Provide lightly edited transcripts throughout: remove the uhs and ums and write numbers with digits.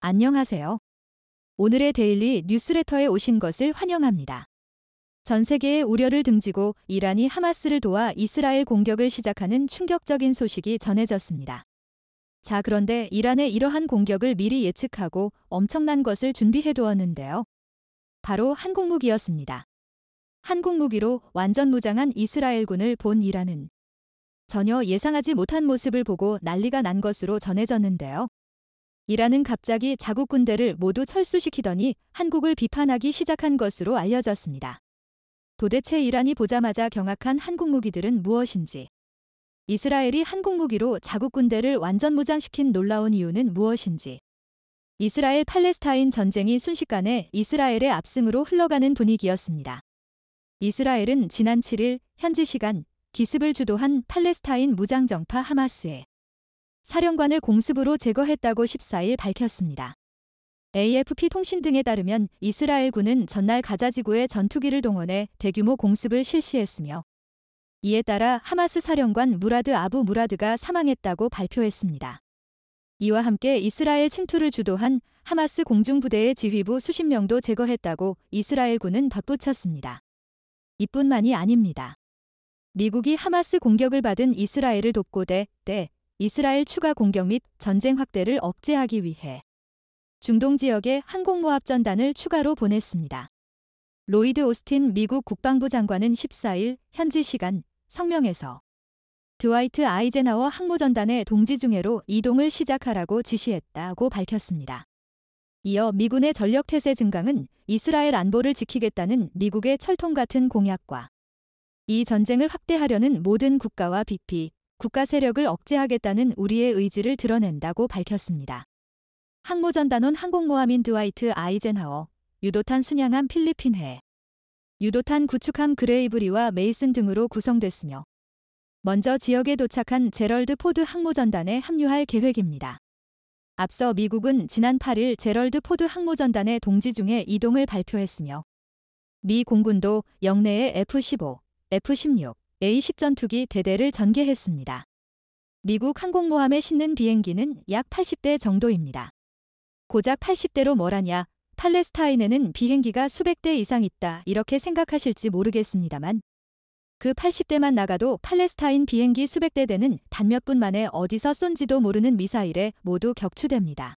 안녕하세요. 오늘의 데일리 뉴스레터에 오신 것을 환영합니다. 전 세계의 우려를 등지고 이란이 하마스를 도와 이스라엘 공격을 시작하는 충격적인 소식이 전해졌습니다. 자, 그런데 이란의 이러한 공격을 미리 예측하고 엄청난 것을 준비해두었는데요. 바로 한국무기였습니다. 한국무기로 완전 무장한 이스라엘군을 본 이란은 전혀 예상하지 못한 모습을 보고 난리가 난 것으로 전해졌는데요. 이란은 갑자기 자국 군대를 모두 철수시키더니 한국을 비판하기 시작한 것으로 알려졌습니다. 도대체 이란이 보자마자 경악한 한국 무기들은 무엇인지, 이스라엘이 한국 무기로 자국 군대를 완전 무장시킨 놀라운 이유는 무엇인지, 이스라엘 팔레스타인 전쟁이 순식간에 이스라엘의 압승으로 흘러가는 분위기였습니다. 이스라엘은 지난 7일 현지 시간 기습을 주도한 팔레스타인 무장정파 하마스의 사령관을 공습으로 제거했다고 14일 밝혔습니다. AFP 통신 등에 따르면 이스라엘군은 전날 가자지구에 전투기를 동원해 대규모 공습을 실시했으며 이에 따라 하마스 사령관 무라드 아부 무라드가 사망했다고 발표했습니다. 이와 함께 이스라엘 침투를 주도한 하마스 공중부대의 지휘부 수십 명도 제거했다고 이스라엘군은 덧붙였습니다. 이뿐만이 아닙니다. 미국이 하마스 공격을 받은 이스라엘을 돕고 이스라엘 추가 공격 및 전쟁 확대를 억제하기 위해 중동 지역에 항공모합전단을 추가로 보냈습니다. 로이드 오스틴 미국 국방부 장관은 14일 현지 시간 성명에서 드와이트 아이젠하워 항모전단의 동지중해로 이동을 시작하라고 지시했다고 밝혔습니다. 이어 미군의 전력태세 증강은 이스라엘 안보를 지키겠다는 미국의 철통 같은 공약과 이 전쟁을 확대하려는 모든 국가와 국가 세력을 억제하겠다는 우리의 의지를 드러낸다고 밝혔습니다. 항모전단원 항공모함인 드와이트 아이젠하워, 유도탄 순양함 필리핀해, 유도탄 구축함 그레이브리와 메이슨 등으로 구성됐으며 먼저 지역에 도착한 제럴드 포드 항모전단에 합류할 계획입니다. 앞서 미국은 지난 8일 제럴드 포드 항모전단의 동지 중에 이동을 발표했으며 미 공군도 영내에 F-15, F-16, A-10 전투기 대대를 전개했습니다. 미국 항공모함에 싣는 비행기는 약 80대 정도입니다. 고작 80대로 뭐라냐, 팔레스타인에는 비행기가 수백 대 이상 있다 이렇게 생각하실지 모르겠습니다만 그 80대만 나가도 팔레스타인 비행기 수백 대는 단 몇 분 만에 어디서 쏜지도 모르는 미사일에 모두 격추됩니다.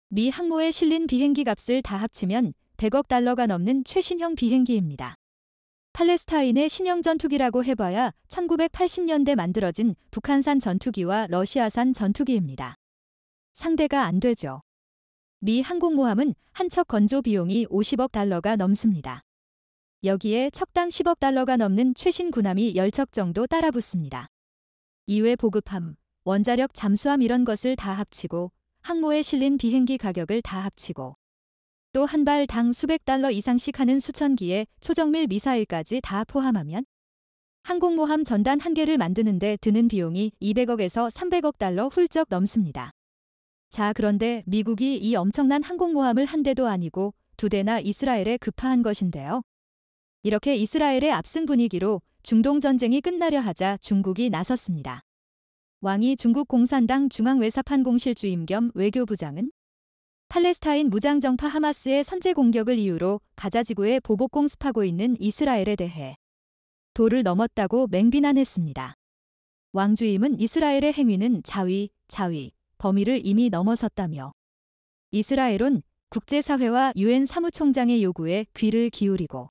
미 항모에 실린 비행기 값을 다 합치면 100억 달러가 넘는 최신형 비행기입니다. 팔레스타인의 신형 전투기라고 해봐야 1980년대 만들어진 북한산 전투기와 러시아산 전투기입니다. 상대가 안 되죠. 미 항공모함은 한 척 건조 비용이 50억 달러가 넘습니다. 여기에 척당 10억 달러가 넘는 최신 군함이 10척 정도 따라붙습니다. 이외 보급함, 원자력 잠수함 이런 것을 다 합치고 항모에 실린 비행기 가격을 다 합치고 또 한 발당 수백 달러 이상씩 하는 수천 기의 초정밀 미사일까지 다 포함하면 항공모함 전단 한 개를 만드는데 드는 비용이 200억에서 300억 달러 훌쩍 넘습니다. 자, 그런데 미국이 이 엄청난 항공모함을 한 대도 아니고 두 대나 이스라엘에 급파한 것인데요. 이렇게 이스라엘의 압승 분위기로 중동 전쟁이 끝나려 하자 중국이 나섰습니다. 왕이 중국 공산당 중앙외사판 공실주임 겸 외교부장은 팔레스타인 무장정파 하마스의 선제 공격을 이유로 가자지구에 보복 공습하고 있는 이스라엘에 대해 도를 넘었다고 맹비난했습니다. 왕 주임은 이스라엘의 행위는 자위, 범위를 이미 넘어섰다며 이스라엘은 국제사회와 유엔 사무총장의 요구에 귀를 기울이고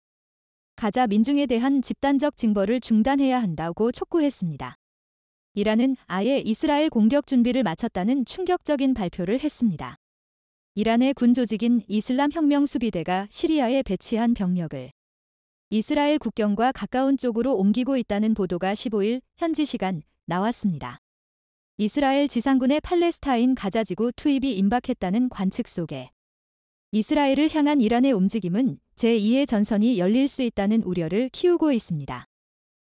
가자 민중에 대한 집단적 징벌을 중단해야 한다고 촉구했습니다. 이란은 아예 이스라엘 공격 준비를 마쳤다는 충격적인 발표를 했습니다. 이란의 군 조직인 이슬람 혁명 수비대가 시리아에 배치한 병력을 이스라엘 국경과 가까운 쪽으로 옮기고 있다는 보도가 15일 현지 시간 나왔습니다. 이스라엘 지상군의 팔레스타인 가자지구 투입이 임박했다는 관측 속에 이스라엘을 향한 이란의 움직임은 제2의 전선이 열릴 수 있다는 우려를 키우고 있습니다.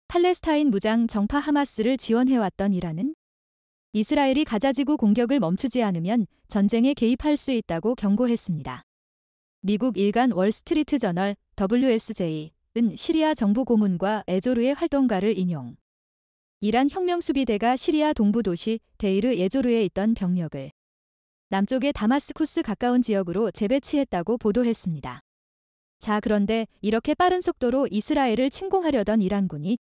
팔레스타인 무장 정파 하마스를 지원해왔던 이란은 이스라엘이 가자지구 공격을 멈추지 않으면 전쟁에 개입할 수 있다고 경고했습니다. 미국 일간 월스트리트 저널 WSJ은 시리아 정부 고문과 에조르의 활동가를 인용. 이란 혁명수비대가 시리아 동부 도시 데이르 에조르에 있던 병력을 남쪽의 다마스쿠스 가까운 지역으로 재배치했다고 보도했습니다. 자, 그런데 이렇게 빠른 속도로 이스라엘을 침공하려던 이란군이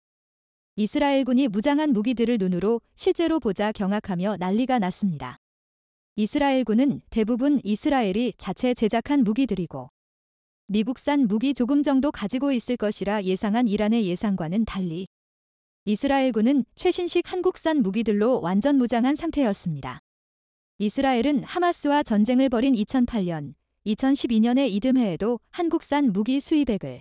이스라엘군이 무장한 무기들을 눈으로 실제로 보자 경악하며 난리가 났습니다. 이스라엘군은 대부분 이스라엘이 자체 제작한 무기들이고 미국산 무기 조금 정도 가지고 있을 것이라 예상한 이란의 예상과는 달리 이스라엘군은 최신식 한국산 무기들로 완전 무장한 상태였습니다. 이스라엘은 하마스와 전쟁을 벌인 2008년, 2012년의 이듬해에도 한국산 무기 수입액을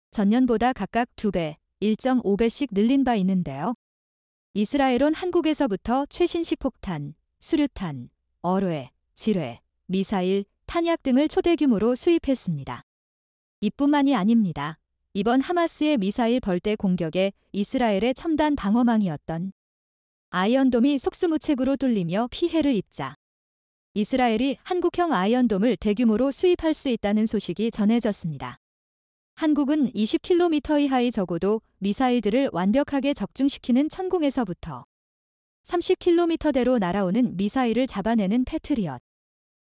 전년보다 각각 2배, 1.5배씩 늘린 바 있는데요. 이스라엘은 한국에서부터 최신식 폭탄, 수류탄, 어뢰, 지뢰, 미사일, 탄약 등을 초대규모로 수입했습니다. 이뿐만이 아닙니다. 이번 하마스의 미사일 벌떼 공격에 이스라엘의 첨단 방어망이었던 아이언돔이 속수무책으로 뚫리며 피해를 입자 이스라엘이 한국형 아이언돔을 대규모로 수입할 수 있다는 소식이 전해졌습니다. 한국은 20km 이하의 적어도 미사일들을 완벽하게 적중시키는 천공에서부터 30km대로 날아오는 미사일을 잡아내는 패트리엇.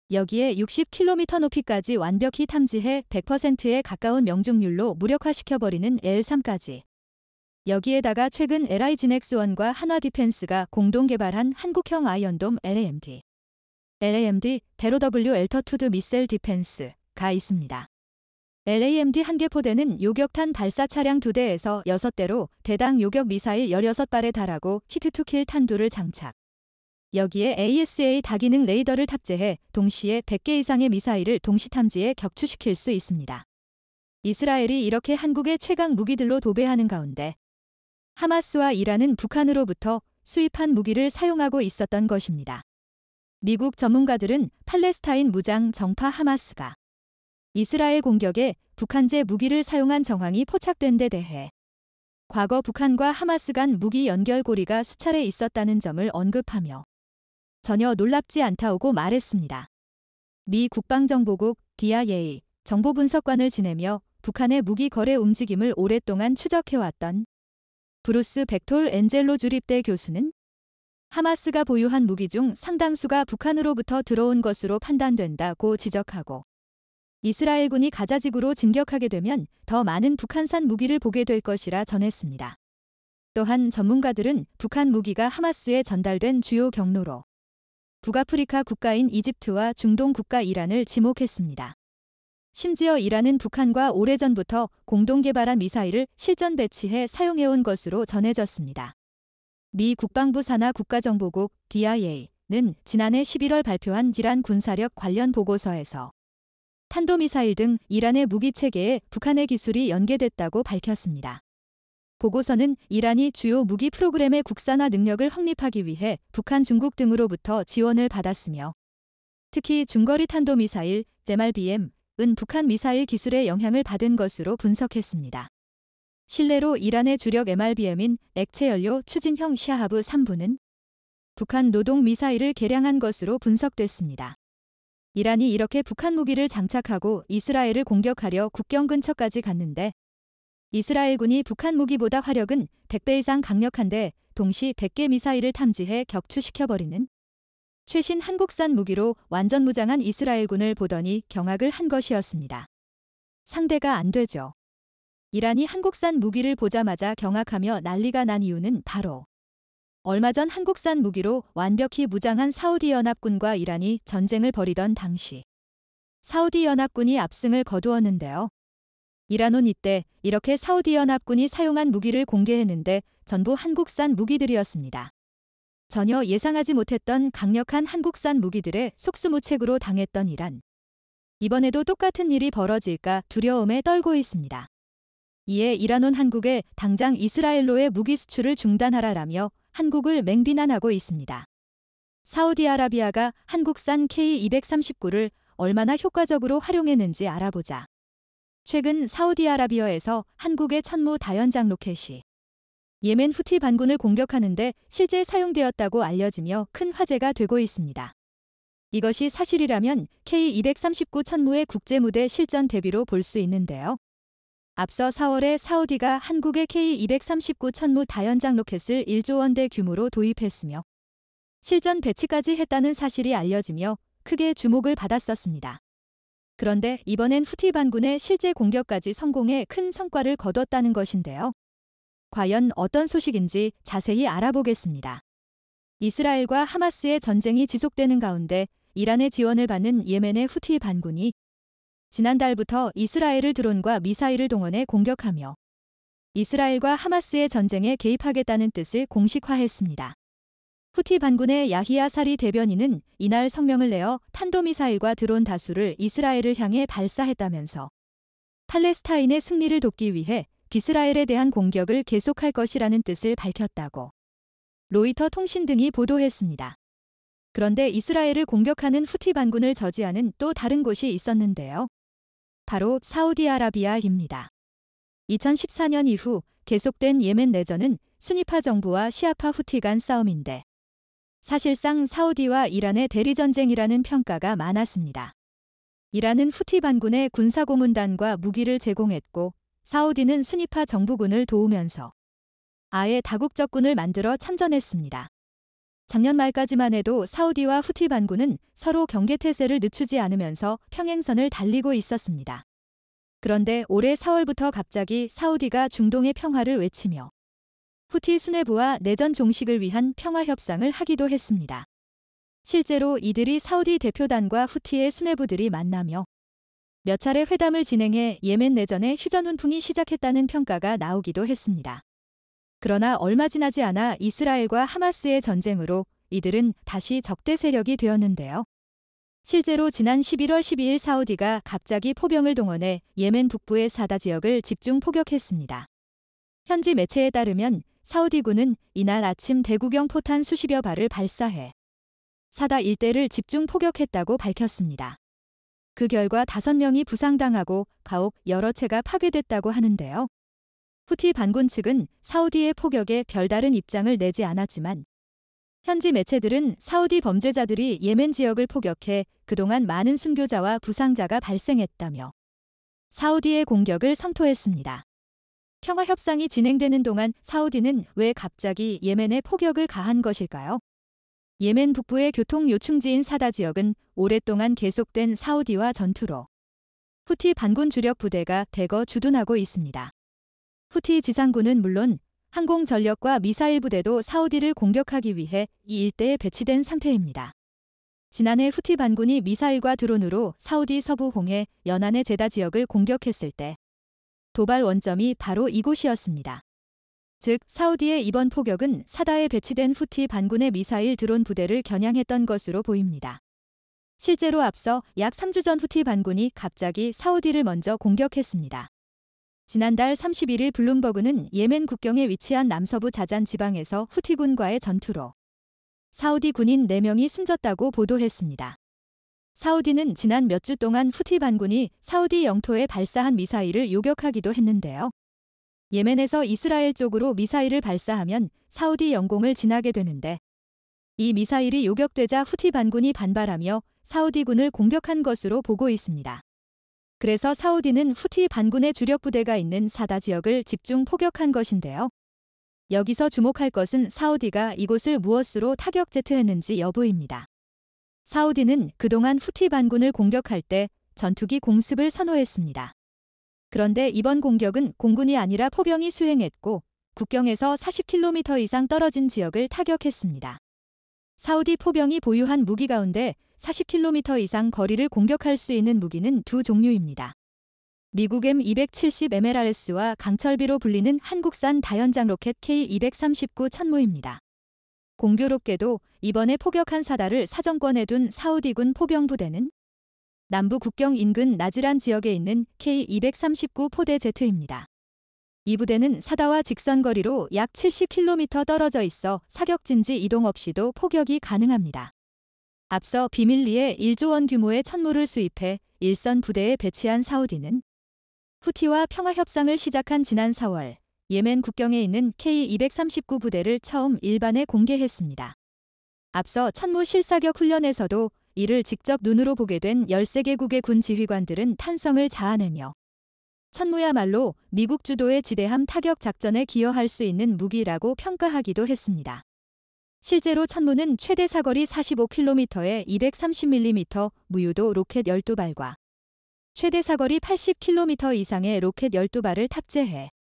여기에 60km 높이까지 완벽히 탐지해 100%에 가까운 명중률로 무력화시켜버리는 L3까지. 여기에다가 최근 LI지넥스원과 한화디펜스가 공동 개발한 한국형 아이언돔 LAMD, 대로 W 엘터투드 미셀 디펜스가 있습니다. LAMD 한 개 포대는 요격탄 발사 차량 2대에서 6대로 대당 요격 미사일 16발에 달하고 히트2킬 탄두를 장착. 여기에 ASA 다기능 레이더를 탑재해 동시에 100개 이상의 미사일을 동시 탐지해 격추시킬 수 있습니다. 이스라엘이 이렇게 한국의 최강 무기들로 도배하는 가운데 하마스와 이란은 북한으로부터 수입한 무기를 사용하고 있었던 것입니다. 미국 전문가들은 팔레스타인 무장 정파 하마스가 이스라엘 공격에 북한제 무기를 사용한 정황이 포착된 데 대해 과거 북한과 하마스 간 무기 연결고리가 수차례 있었다는 점을 언급하며 전혀 놀랍지 않다고 말했습니다. 미 국방정보국 DIA 정보분석관을 지내며 북한의 무기 거래 움직임을 오랫동안 추적해왔던 브루스 벡톨 엔젤로 주립대 교수는 하마스가 보유한 무기 중 상당수가 북한으로부터 들어온 것으로 판단된다고 지적하고 이스라엘군이 가자지구로 진격하게 되면 더 많은 북한산 무기를 보게 될 것이라 전했습니다. 또한 전문가들은 북한 무기가 하마스에 전달된 주요 경로로 북아프리카 국가인 이집트와 중동 국가 이란을 지목했습니다. 심지어 이란은 북한과 오래전부터 공동 개발한 미사일을 실전 배치해 사용해온 것으로 전해졌습니다. 미 국방부 산하 국가정보국 DIA는 지난해 11월 발표한 이란 군사력 관련 보고서에서 탄도미사일 등 이란의 무기체계에 북한의 기술이 연계됐다고 밝혔습니다. 보고서는 이란이 주요 무기 프로그램의 국산화 능력을 확립하기 위해 북한, 중국 등으로부터 지원을 받았으며 특히 중거리 탄도미사일 MRBM은 북한 미사일 기술의 영향을 받은 것으로 분석했습니다. 실내로 이란의 주력 MRBM인 액체연료 추진형 샤하브 3부는 북한 노동 미사일을 개량한 것으로 분석됐습니다. 이란이 이렇게 북한 무기를 장착하고 이스라엘을 공격하려 국경 근처까지 갔는데 이스라엘군이 북한 무기보다 화력은 100배 이상 강력한데 동시 100개 미사일을 탐지해 격추시켜버리는 최신 한국산 무기로 완전 무장한 이스라엘군을 보더니 경악을 한 것이었습니다. 상대가 안 되죠. 이란이 한국산 무기를 보자마자 경악하며 난리가 난 이유는 바로 얼마 전 한국산 무기로 완벽히 무장한 사우디연합군과 이란이 전쟁을 벌이던 당시 사우디연합군이 압승을 거두었는데요. 이란은 이때 이렇게 사우디연합군이 사용한 무기를 공개했는데 전부 한국산 무기들이었습니다. 전혀 예상하지 못했던 강력한 한국산 무기들의 속수무책으로 당했던 이란. 이번에도 똑같은 일이 벌어질까 두려움에 떨고 있습니다. 이에 이란은 한국에 당장 이스라엘로의 무기 수출을 중단하라라며 한국을 맹비난하고 있습니다. 사우디아라비아가 한국산 K239를 얼마나 효과적으로 활용했는지 알아보자. 최근 사우디아라비아에서 한국의 천무 다연장 로켓이 예멘 후티 반군을 공격하는데 실제 사용되었다고 알려지며 큰 화제가 되고 있습니다. 이것이 사실이라면 K239 천무의 국제무대 실전 대비로 볼 수 있는데요. 앞서 4월에 사우디가 한국의 K239 천무 다연장 로켓을 1조 원대 규모로 도입했으며 실전 배치까지 했다는 사실이 알려지며 크게 주목을 받았었습니다. 그런데 이번엔 후티 반군의 실제 공격까지 성공해 큰 성과를 거뒀다는 것인데요. 과연 어떤 소식인지 자세히 알아보겠습니다. 이스라엘과 하마스의 전쟁이 지속되는 가운데 이란의 지원을 받는 예멘의 후티 반군이 지난달부터 이스라엘을 드론과 미사일을 동원해 공격하며 이스라엘과 하마스의 전쟁에 개입하겠다는 뜻을 공식화했습니다. 후티 반군의 야히야 사리 대변인은 이날 성명을 내어 탄도미사일과 드론 다수를 이스라엘을 향해 발사했다면서 팔레스타인의 승리를 돕기 위해 이스라엘에 대한 공격을 계속할 것이라는 뜻을 밝혔다고 로이터 통신 등이 보도했습니다. 그런데 이스라엘을 공격하는 후티 반군을 저지하는 또 다른 곳이 있었는데요. 바로 사우디아라비아입니다. 2014년 이후 계속된 예멘 내전은 수니파 정부와 시아파 후티 간 싸움인데 사실상 사우디와 이란의 대리전쟁이라는 평가가 많았습니다. 이란은 후티 반군에 군사고문단과 무기를 제공했고 사우디는 수니파 정부군을 도우면서 아예 다국적군을 만들어 참전했습니다. 작년 말까지만 해도 사우디와 후티 반군은 서로 경계태세를 늦추지 않으면서 평행선을 달리고 있었습니다. 그런데 올해 4월부터 갑자기 사우디가 중동의 평화를 외치며 후티 수뇌부와 내전 종식을 위한 평화협상을 하기도 했습니다. 실제로 이들이 사우디 대표단과 후티의 수뇌부들이 만나며 몇 차례 회담을 진행해 예멘 내전의 휴전 훈풍이 시작했다는 평가가 나오기도 했습니다. 그러나 얼마 지나지 않아 이스라엘과 하마스의 전쟁으로 이들은 다시 적대 세력이 되었는데요. 실제로 지난 11월 12일 사우디가 갑자기 포병을 동원해 예멘 북부의 사다 지역을 집중 포격했습니다. 현지 매체에 따르면 사우디군은 이날 아침 대구경 포탄 수십여 발을 발사해 사다 일대를 집중 포격했다고 밝혔습니다. 그 결과 5명이 부상당하고 가옥 여러 채가 파괴됐다고 하는데요. 후티 반군 측은 사우디의 포격에 별다른 입장을 내지 않았지만 현지 매체들은 사우디 범죄자들이 예멘 지역을 포격해 그동안 많은 순교자와 부상자가 발생했다며 사우디의 공격을 성토했습니다. 평화협상이 진행되는 동안 사우디는 왜 갑자기 예멘에 포격을 가한 것일까요? 예멘 북부의 교통 요충지인 사다 지역은 오랫동안 계속된 사우디와 전투로 후티 반군 주력 부대가 대거 주둔하고 있습니다. 후티 지상군은 물론 항공전력과 미사일 부대도 사우디를 공격하기 위해 이 일대에 배치된 상태입니다. 지난해 후티 반군이 미사일과 드론으로 사우디 서부 홍해 연안의 제다 지역을 공격했을 때 도발 원점이 바로 이곳이었습니다. 즉 사우디의 이번 포격은 사다에 배치된 후티 반군의 미사일 드론 부대를 겨냥했던 것으로 보입니다. 실제로 앞서 약 3주 전 후티 반군이 갑자기 사우디를 먼저 공격했습니다. 지난달 31일 블룸버그는 예멘 국경에 위치한 남서부 자잔 지방에서 후티군과의 전투로 사우디 군인 4명이 숨졌다고 보도했습니다. 사우디는 지난 몇 주 동안 후티 반군이 사우디 영토에 발사한 미사일을 요격하기도 했는데요. 예멘에서 이스라엘 쪽으로 미사일을 발사하면 사우디 영공을 지나게 되는데 이 미사일이 요격되자 후티 반군이 반발하며 사우디군을 공격한 것으로 보고 있습니다. 그래서 사우디는 후티 반군의 주력 부대가 있는 사다 지역을 집중 포격한 것인데요. 여기서 주목할 것은 사우디가 이곳을 무엇으로 타격 제트했는지 여부입니다. 사우디는 그동안 후티 반군을 공격할 때 전투기 공습을 선호했습니다. 그런데 이번 공격은 공군이 아니라 포병이 수행했고 국경에서 40km 이상 떨어진 지역을 타격했습니다. 사우디 포병이 보유한 무기 가운데 40km 이상 거리를 공격할 수 있는 무기는 두 종류입니다. 미국 M270MLRS와 강철비로 불리는 한국산 다연장 로켓 K239 천무입니다. 공교롭게도 이번에 포격한 사다를 사정권에 둔 사우디군 포병부대는 남부 국경 인근 나지란 지역에 있는 K239 포대 제트입니다. 이 부대는 사다와 직선 거리로 약 70km 떨어져 있어 사격진지 이동 없이도 포격이 가능합니다. 앞서 비밀리에 1조 원 규모의 천무를 수입해 일선 부대에 배치한 사우디는 후티와 평화협상을 시작한 지난 4월 예멘 국경에 있는 K239 부대를 처음 일반에 공개했습니다. 앞서 천무 실사격 훈련에서도 이를 직접 눈으로 보게 된 13개국의 군 지휘관들은 탄성을 자아내며 천무야말로 미국 주도의 지대함 타격 작전에 기여할 수 있는 무기라고 평가하기도 했습니다. 실제로 천문은 최대 사거리 45km에 230mm 무유도 로켓 12발과 최대 사거리 80km 이상의 로켓 12발을 탑재해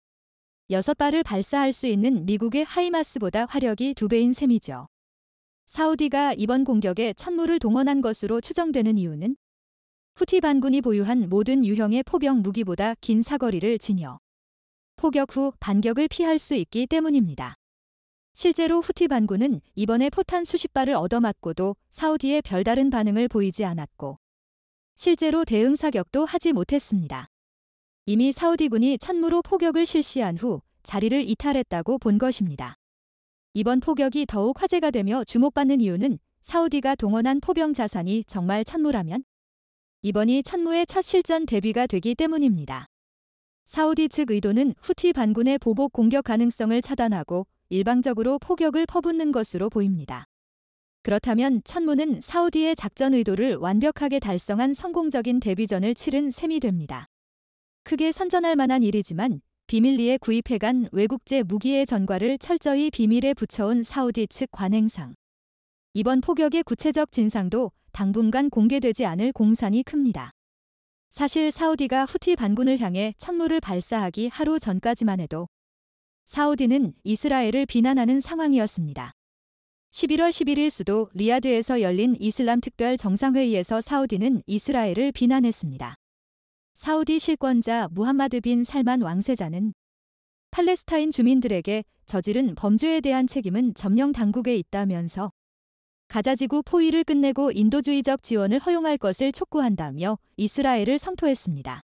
6발을 발사할 수 있는 미국의 하이마스보다 화력이 2배인 셈이죠. 사우디가 이번 공격에 천무를 동원한 것으로 추정되는 이유는 후티 반군이 보유한 모든 유형의 포병 무기보다 긴 사거리를 지녀 포격 후 반격을 피할 수 있기 때문입니다. 실제로 후티 반군은 이번에 포탄 수십 발을 얻어맞고도 사우디의 별다른 반응을 보이지 않았고 실제로 대응 사격도 하지 못했습니다. 이미 사우디군이 천무로 포격을 실시한 후 자리를 이탈했다고 본 것입니다. 이번 포격이 더욱 화제가 되며 주목받는 이유는 사우디가 동원한 포병 자산이 정말 천무라면 이번이 천무의 첫 실전 데뷔가 되기 때문입니다. 사우디 측 의도는 후티 반군의 보복 공격 가능성을 차단하고 일방적으로 포격을 퍼붓는 것으로 보입니다. 그렇다면 천무는 사우디의 작전 의도를 완벽하게 달성한 성공적인 데뷔전을 치른 셈이 됩니다. 크게 선전할 만한 일이지만 비밀리에 구입해간 외국제 무기의 전과를 철저히 비밀에 붙여온 사우디 측 관행상 이번 포격의 구체적 진상도 당분간 공개되지 않을 공산이 큽니다. 사실 사우디가 후티 반군을 향해 천무를 발사하기 하루 전까지만 해도 사우디는 이스라엘을 비난하는 상황이었습니다. 11월 11일 수도 리야드에서 열린 이슬람 특별 정상회의에서 사우디는 이스라엘을 비난했습니다. 사우디 실권자 무함마드 빈 살만 왕세자는 팔레스타인 주민들에게 저지른 범죄에 대한 책임은 점령 당국에 있다면서 가자지구 포위를 끝내고 인도주의적 지원을 허용할 것을 촉구한다며 이스라엘을 성토했습니다.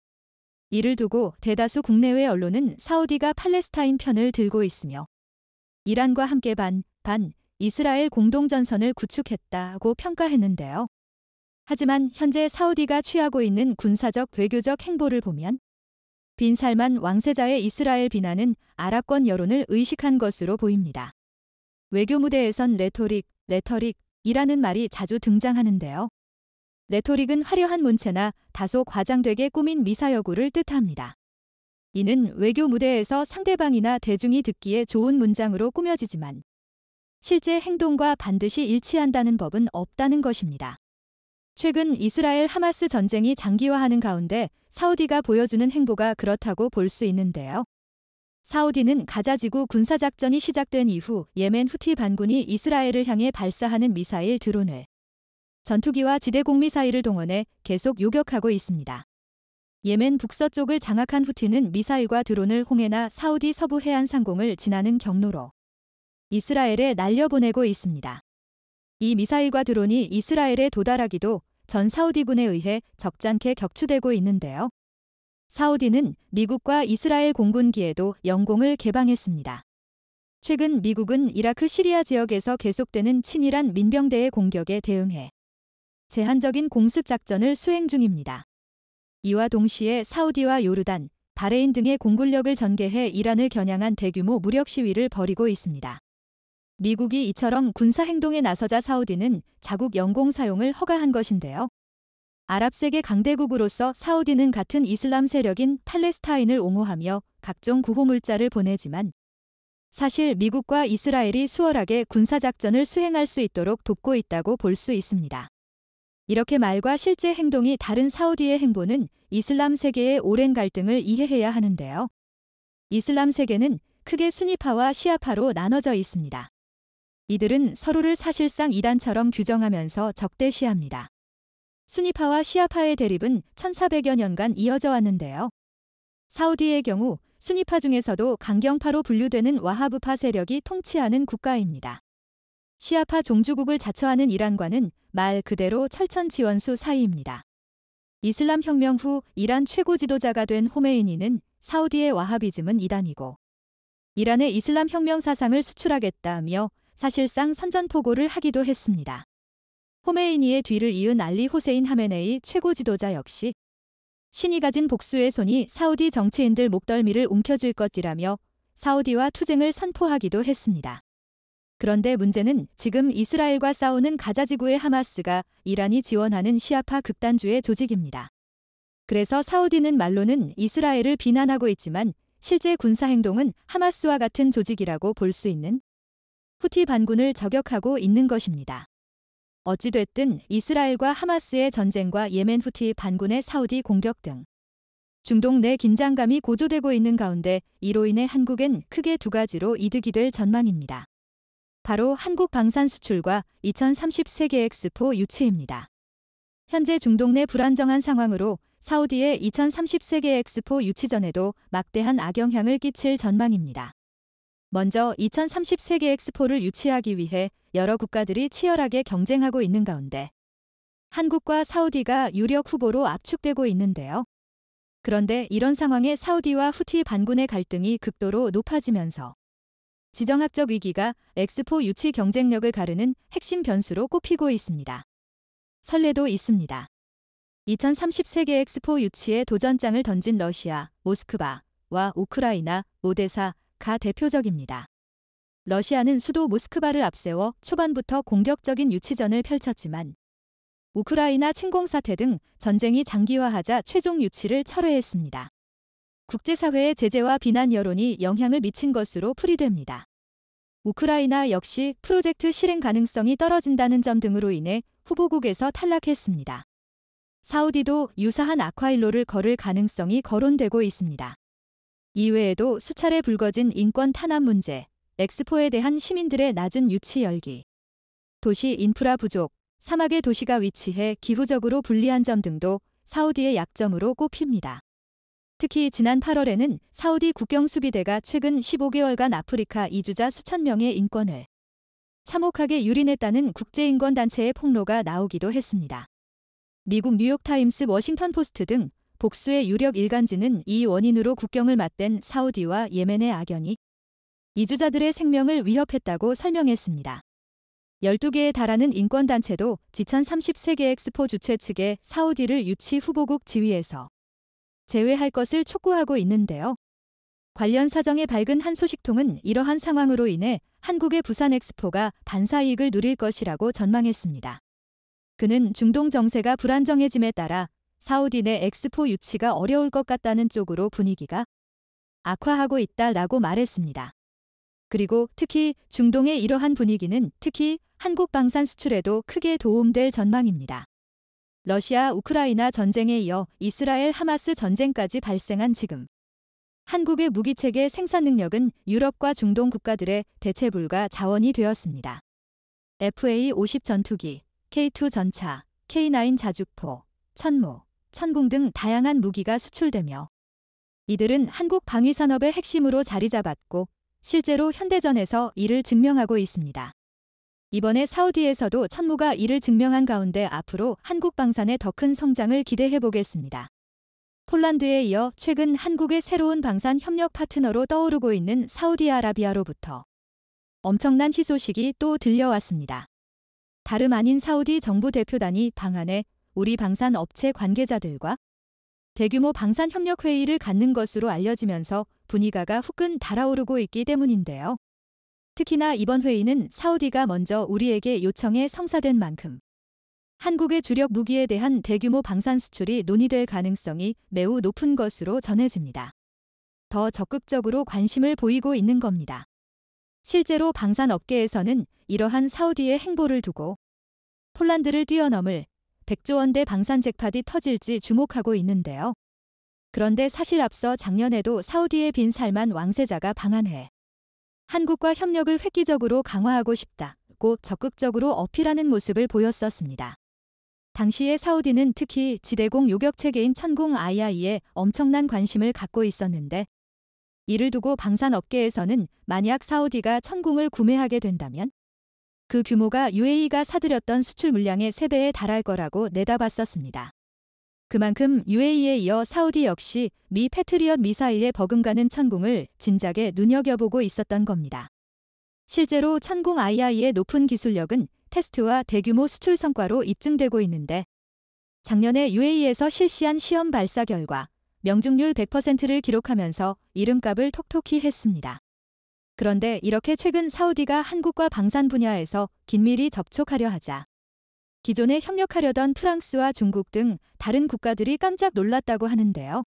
이를 두고 대다수 국내외 언론은 사우디가 팔레스타인 편을 들고 있으며 이란과 함께 반 이스라엘 공동전선을 구축했다고 평가했는데요. 하지만 현재 사우디가 취하고 있는 군사적 외교적 행보를 보면 빈 살만 왕세자의 이스라엘 비난은 아랍권 여론을 의식한 것으로 보입니다. 외교 무대에선 레터릭이라는 말이 자주 등장하는데요. 레토릭은 화려한 문체나 다소 과장되게 꾸민 미사여구를 뜻합니다. 이는 외교 무대에서 상대방이나 대중이 듣기에 좋은 문장으로 꾸며지지만 실제 행동과 반드시 일치한다는 법은 없다는 것입니다. 최근 이스라엘 하마스 전쟁이 장기화하는 가운데 사우디가 보여주는 행보가 그렇다고 볼 수 있는데요. 사우디는 가자지구 군사작전이 시작된 이후 예멘 후티 반군이 이스라엘을 향해 발사하는 미사일 드론을 전투기와 지대공 미사일을 동원해 계속 요격하고 있습니다. 예멘 북서쪽을 장악한 후티는 미사일과 드론을 홍해나 사우디 서부 해안 상공을 지나는 경로로 이스라엘에 날려보내고 있습니다. 이 미사일과 드론이 이스라엘에 도달하기도 전 사우디군에 의해 적잖게 격추되고 있는데요. 사우디는 미국과 이스라엘 공군기에도 영공을 개방했습니다. 최근 미국은 이라크 시리아 지역에서 계속되는 친이란 민병대의 공격에 대응해 제한적인 공습 작전을 수행 중입니다. 이와 동시에 사우디와 요르단, 바레인 등의 공군력을 전개해 이란을 겨냥한 대규모 무력 시위를 벌이고 있습니다. 미국이 이처럼 군사행동에 나서자 사우디는 자국 영공 사용을 허가한 것인데요. 아랍세계 강대국으로서 사우디는 같은 이슬람 세력인 팔레스타인을 옹호하며 각종 구호물자를 보내지만 사실 미국과 이스라엘이 수월하게 군사작전을 수행할 수 있도록 돕고 있다고 볼 수 있습니다. 이렇게 말과 실제 행동이 다른 사우디의 행보는 이슬람 세계의 오랜 갈등을 이해해야 하는데요. 이슬람 세계는 크게 수니파와 시아파로 나눠져 있습니다. 이들은 서로를 사실상 이단처럼 규정하면서 적대시합니다. 수니파와 시아파의 대립은 1400여 년간 이어져 왔는데요. 사우디의 경우 수니파 중에서도 강경파로 분류되는 와하브파 세력이 통치하는 국가입니다. 시아파 종주국을 자처하는 이란과는 말 그대로 철천지원수 사이입니다. 이슬람 혁명 후 이란 최고 지도자가 된 호메이니는 사우디의 와하비즘은 이단이고 이란의 이슬람 혁명 사상을 수출하겠다며 사실상 선전포고를 하기도 했습니다. 호메이니의 뒤를 이은 알리 호세인 하메네이 최고 지도자 역시 신이 가진 복수의 손이 사우디 정치인들 목덜미를 움켜쥘 것이라며 사우디와 투쟁을 선포하기도 했습니다. 그런데 문제는 지금 이스라엘과 싸우는 가자지구의 하마스가 이란이 지원하는 시아파 극단주의 조직입니다. 그래서 사우디는 말로는 이스라엘을 비난하고 있지만 실제 군사행동은 하마스와 같은 조직이라고 볼 수 있는 후티 반군을 저격하고 있는 것입니다. 어찌됐든 이스라엘과 하마스의 전쟁과 예멘 후티 반군의 사우디 공격 등 중동 내 긴장감이 고조되고 있는 가운데 이로 인해 한국엔 크게 두 가지로 이득이 될 전망입니다. 바로 한국 방산 수출과 2030 세계 엑스포 유치입니다. 현재 중동 내 불안정한 상황으로 사우디의 2030 세계 엑스포 유치 전에도 막대한 악영향을 끼칠 전망입니다. 먼저 2030 세계 엑스포를 유치하기 위해 여러 국가들이 치열하게 경쟁하고 있는 가운데 한국과 사우디가 유력 후보로 압축되고 있는데요. 그런데 이런 상황에 사우디와 후티 반군의 갈등이 극도로 높아지면서 지정학적 위기가 엑스포 유치 경쟁력을 가르는 핵심 변수로 꼽히고 있습니다. 선례도 있습니다. 2030 세계 엑스포 유치에 도전장을 던진 러시아, 모스크바와 우크라이나, 오데사가 대표적입니다. 러시아는 수도 모스크바를 앞세워 초반부터 공격적인 유치전을 펼쳤지만 우크라이나 침공 사태 등 전쟁이 장기화하자 최종 유치를 철회했습니다. 국제사회의 제재와 비난 여론이 영향을 미친 것으로 풀이됩니다. 우크라이나 역시 프로젝트 실행 가능성이 떨어진다는 점 등으로 인해 후보국에서 탈락했습니다. 사우디도 유사한 악화일로를 걸을 가능성이 거론되고 있습니다. 이외에도 수차례 불거진 인권 탄압 문제, 엑스포에 대한 시민들의 낮은 유치 열기, 도시 인프라 부족, 사막의 도시가 위치해 기후적으로 불리한 점 등도 사우디의 약점으로 꼽힙니다. 특히 지난 8월에는 사우디 국경수비대가 최근 15개월간 아프리카 이주자 수천 명의 인권을 참혹하게 유린했다는 국제인권단체의 폭로가 나오기도 했습니다. 미국 뉴욕타임스, 워싱턴포스트 등 복수의 유력 일간지는 이 원인으로 국경을 맞댄 사우디와 예멘의 악연이 이주자들의 생명을 위협했다고 설명했습니다. 12개에 달하는 인권단체도 2030 세계 엑스포 주최 측에 사우디를 유치 후보국 지위에서 제외할 것을 촉구하고 있는데요. 관련 사정에 밝은 한 소식통은 이러한 상황으로 인해 한국의 부산 엑스포가 반사이익을 누릴 것이라고 전망했습니다. 그는 중동 정세가 불안정해짐에 따라 사우디 내 엑스포 유치가 어려울 것 같다는 쪽으로 분위기가 악화하고 있다라고 말했습니다. 그리고 특히 중동의 이러한 분위기는 특히 한국 방산 수출에도 크게 도움될 전망입니다. 러시아 우크라이나 전쟁에 이어 이스라엘 하마스 전쟁까지 발생한 지금 한국의 무기체계 생산 능력은 유럽과 중동 국가들의 대체불가 자원이 되었습니다. FA-50 전투기, K2 전차, K9 자주포, 천무, 천궁 등 다양한 무기가 수출되며 이들은 한국 방위산업의 핵심으로 자리 잡았고 실제로 현대전에서 이를 증명하고 있습니다. 이번에 사우디에서도 천무가 이를 증명한 가운데 앞으로 한국 방산의 더 큰 성장을 기대해 보겠습니다. 폴란드에 이어 최근 한국의 새로운 방산 협력 파트너로 떠오르고 있는 사우디아라비아로부터 엄청난 희소식이 또 들려왔습니다. 다름 아닌 사우디 정부 대표단이 방한해 우리 방산 업체 관계자들과 대규모 방산 협력 회의를 갖는 것으로 알려지면서 분위기가 후끈 달아오르고 있기 때문인데요. 특히나 이번 회의는 사우디가 먼저 우리에게 요청해 성사된 만큼 한국의 주력 무기에 대한 대규모 방산 수출이 논의될 가능성이 매우 높은 것으로 전해집니다. 더 적극적으로 관심을 보이고 있는 겁니다. 실제로 방산 업계에서는 이러한 사우디의 행보를 두고 폴란드를 뛰어넘을 100조 원대 방산 잭팟이 터질지 주목하고 있는데요. 그런데 사실 앞서 작년에도 사우디의 빈 살만 왕세자가 방한해 한국과 협력을 획기적으로 강화하고 싶다고 적극적으로 어필하는 모습을 보였었습니다. 당시에 사우디는 특히 지대공 요격체계인 천궁 II에 엄청난 관심을 갖고 있었는데 이를 두고 방산업계에서는 만약 사우디가 천궁을 구매하게 된다면 그 규모가 UAE가 사들였던 수출 물량의 3배에 달할 거라고 내다봤었습니다. 그만큼 UAE에 이어 사우디 역시 미 패트리엇 미사일에 버금가는 천궁을 진작에 눈여겨보고 있었던 겁니다. 실제로 천궁 II의 높은 기술력은 테스트와 대규모 수출 성과로 입증되고 있는데 작년에 UAE에서 실시한 시험 발사 결과 명중률 100%를 기록하면서 이름값을 톡톡히 했습니다. 그런데 이렇게 최근 사우디가 한국과 방산 분야에서 긴밀히 접촉하려 하자 기존에 협력하려던 프랑스와 중국 등 다른 국가들이 깜짝 놀랐다고 하는데요.